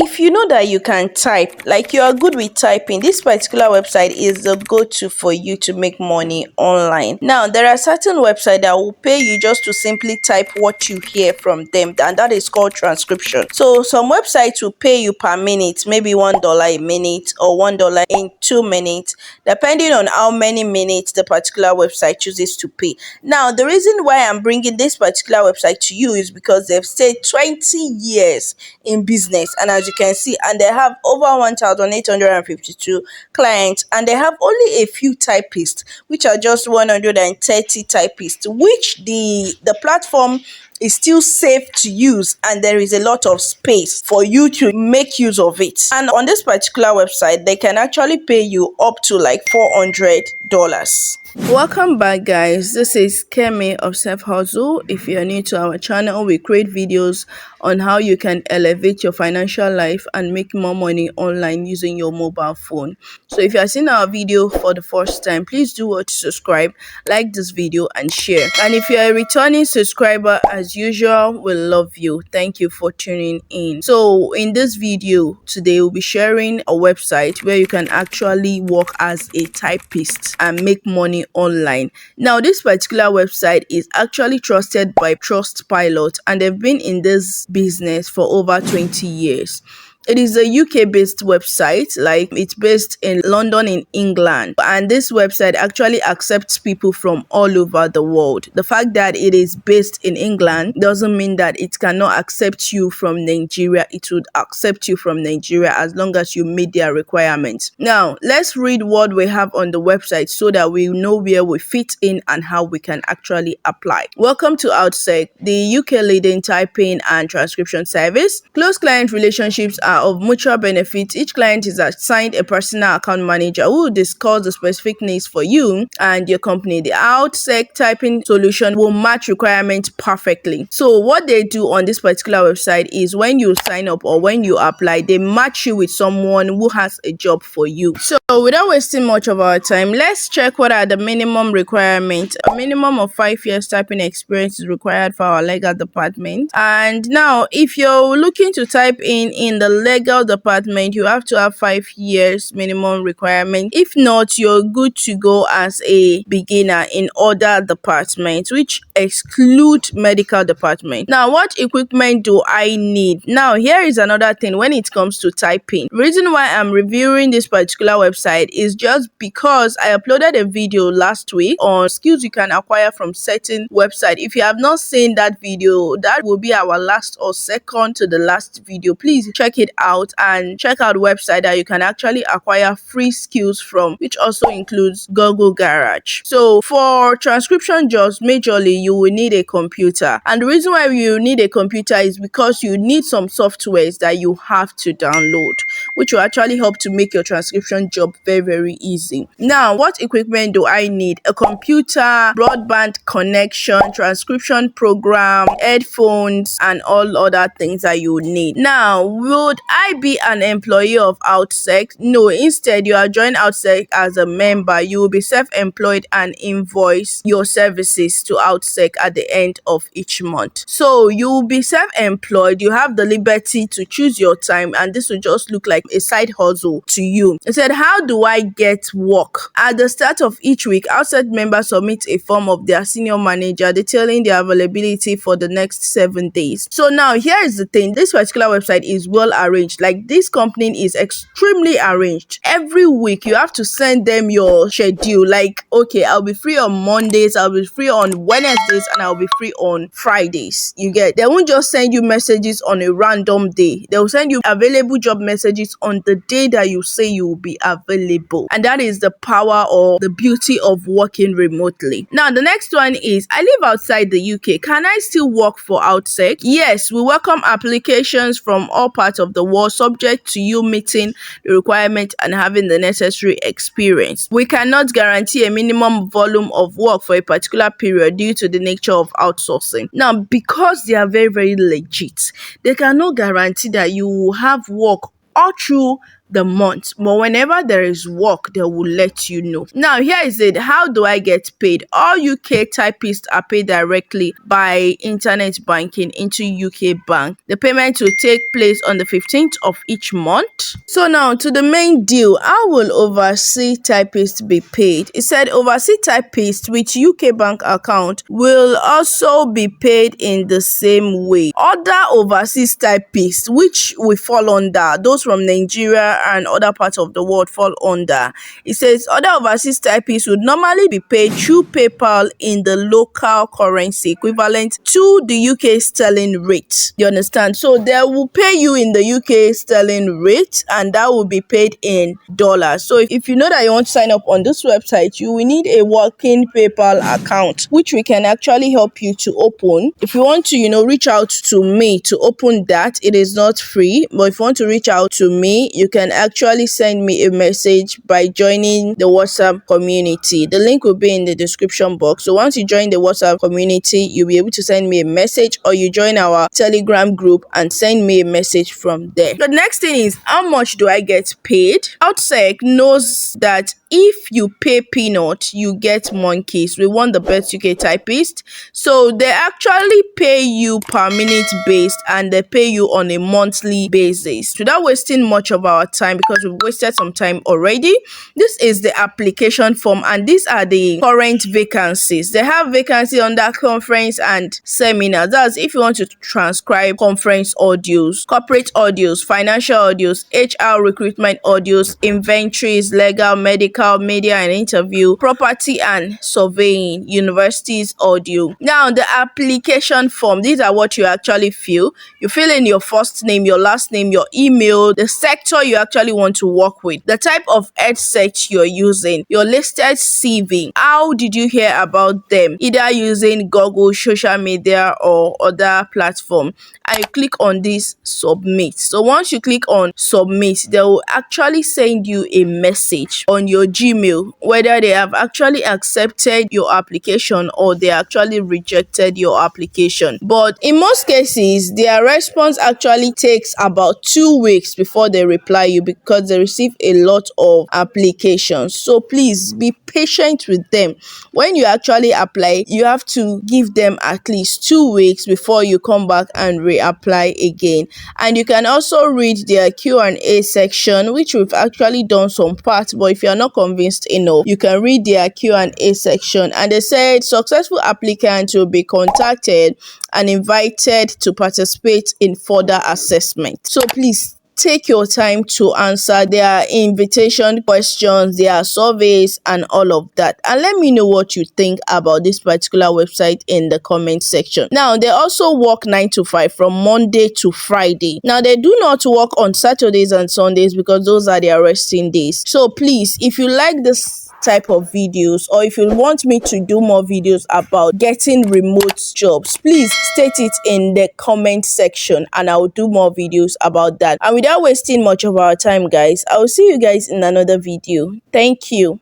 If you know that you can type, like you are good with typing, this particular website is the go-to for you to make money online. Now, there are certain websites that will pay you just to simply type what you hear from them, and that is called transcription. So some websites will pay you per minute, maybe $1 a minute or $1 in 2 minutes, depending on how many minutes the particular website chooses to pay. Now, the reason why I'm bringing this particular website to you is because they've stayed 20 years in business, and as you can see, and they have over 1,852 clients, and they have only a few typists, which are just 130 typists, which the platform is still safe to use, and there is a lot of space for you to make use of it. And on this particular website, they can actually pay you up to like $400. Welcome back, guys. This is Kemi of Self Hustle. If you're new to our channel, we create videos on how you can elevate your financial life and make more money online using your mobile phone. So if you are seeing our video for the first time, please do watch, subscribe, like this video and share. And if you're a returning subscriber, as usual, we love you. Thank you for tuning in. So in this video today, we'll be sharing a website where you can actually work as a typist and make money online. Now, this particular website is actually trusted by Trustpilot, and they've been in this business for over 20 years. It is a UK-based website, like it's based in London in England, and this website actually accepts people from all over the world. The fact that it is based in England doesn't mean that it cannot accept you from Nigeria. It would accept you from Nigeria as long as you meet their requirements. Now, let's read what we have on the website so that we know where we fit in and how we can actually apply. Welcome to Outsec, the UK leading typing and transcription service. Close client relationships are of mutual benefit. Each client is assigned a personal account manager who will discuss the specific needs for you and your company. The Outsec typing solution will match requirements perfectly. So what they do on this particular website is when you sign up or when you apply, they match you with someone who has a job for you. So without wasting much of our time, let's check what are the minimum requirements. A minimum of 5 years typing experience is required for our legal department. And now, if you're looking to type in the legal department, you have to have 5 years minimum requirement. If not, you're good to go as a beginner in other departments, which exclude medical department. Now, what equipment do I need? Now, here is another thing when it comes to typing. The reason why I'm reviewing this particular website is just because I uploaded a video last week on skills you can acquire from certain website. If you have not seen that video, that will be our last or second to the last video. Please check it out and check out website that you can actually acquire free skills from, which also includes Google Garage. So for transcription jobs, majorly you will need a computer, and the reason why you need a computer is because you need some softwares that you have to download, which will actually help to make your transcription job very easy. Now, what equipment do I need? A computer, broadband connection, transcription program, headphones, and all other things that you need. Now, would I be an employee of Outsec? No, instead you are joining Outsec as a member. You will be self-employed and invoice your services to Outsec at the end of each month. So you will be self-employed. You have the liberty to choose your time, and this will just look like a side hustle to you. It said, how do I get work? At the start of each week, Outsec members submit a form of their senior manager detailing their availability for the next 7 days. So now here is the thing. This particular website is well arranged. Like, this company is extremely arranged. Every week you have to send them your schedule. Like, okay, I'll be free on Mondays, I'll be free on Wednesdays, and I'll be free on Fridays. You get, they won't just send you messages on a random day. They'll send you available job messages on the day that you say you will be available. And that is the power or the beauty of working remotely. Now, the next one is, I live outside the UK. Can I still work for Outsec? Yes, we welcome applications from all parts of the world, subject to you meeting the requirement and having the necessary experience. We cannot guarantee a minimum volume of work for a particular period due to the nature of outsourcing. Now, because they are very legit, they cannot guarantee that you will have work all through the month, but whenever there is work, they will let you know. Now, here is it. How do I get paid? All UK typists are paid directly by internet banking into UK Bank. The payment will take place on the 15th of each month. So now to the main deal. How will overseas typists be paid? It said overseas typists with UK Bank account will also be paid in the same way. Other overseas typists, which we fall under, those from Nigeria and other parts of the world fall under. It says other overseas typists would normally be paid through PayPal in the local currency equivalent to the UK sterling rate. You understand? So they will pay you in the UK sterling rate, and that will be paid in dollars. So if you know that you want to sign up on this website, you will need a working PayPal account, which we can actually help you to open. If you want to, reach out to me to open that, it is not free. But if you want to reach out to me, you can actually send me a message by joining the WhatsApp community. The link will be in the description box. So once you join the WhatsApp community, you'll be able to send me a message, or you join our Telegram group and send me a message from there. The next thing is, how much do I get paid? Outsec knows that if you pay peanut, you get monkeys. We want the best UK typist. So they actually pay you per minute based, and they pay you on a monthly basis. Without wasting much of our time, because we've wasted some time already, this is the application form, and these are the current vacancies. They have vacancy under conference and seminar. That's if you want to transcribe conference audios, corporate audios, financial audios, HR recruitment audios, inventories, legal, medical, media and interview, property and surveying, universities audio. Now the application form, these are what you actually fill. You fill in your first name, your last name, your email, the sector you actually want to work with, the type of headset you're using, your listed CV, how did you hear about them, either using Google, social media or other platform, and you click on this submit. So once you click on submit, they will actually send you a message on your Gmail whether they have actually accepted your application or they actually rejected your application. But in most cases, their response actually takes about 2 weeks before they reply you, because they receive a lot of applications. So please be patient with them. When you actually apply, you have to give them at least 2 weeks before you come back and reapply again. And you can also read their Q&A section, which we've actually done some parts, but if you're not convinced enough, you can read their Q&A section. And they said successful applicants will be contacted and invited to participate in further assessment. So please take your time to answer their invitation questions, their surveys, and all of that. And let me know what you think about this particular website in the comment section. Now, they also work 9 to 5 from Monday to Friday. Now, they do not work on Saturdays and Sundays because those are their resting days. So please, if you like this type of videos, or if you want me to do more videos about getting remote jobs, please state it in the comment section and I will do more videos about that. And without wasting much of our time, guys, I will see you guys in another video. Thank you.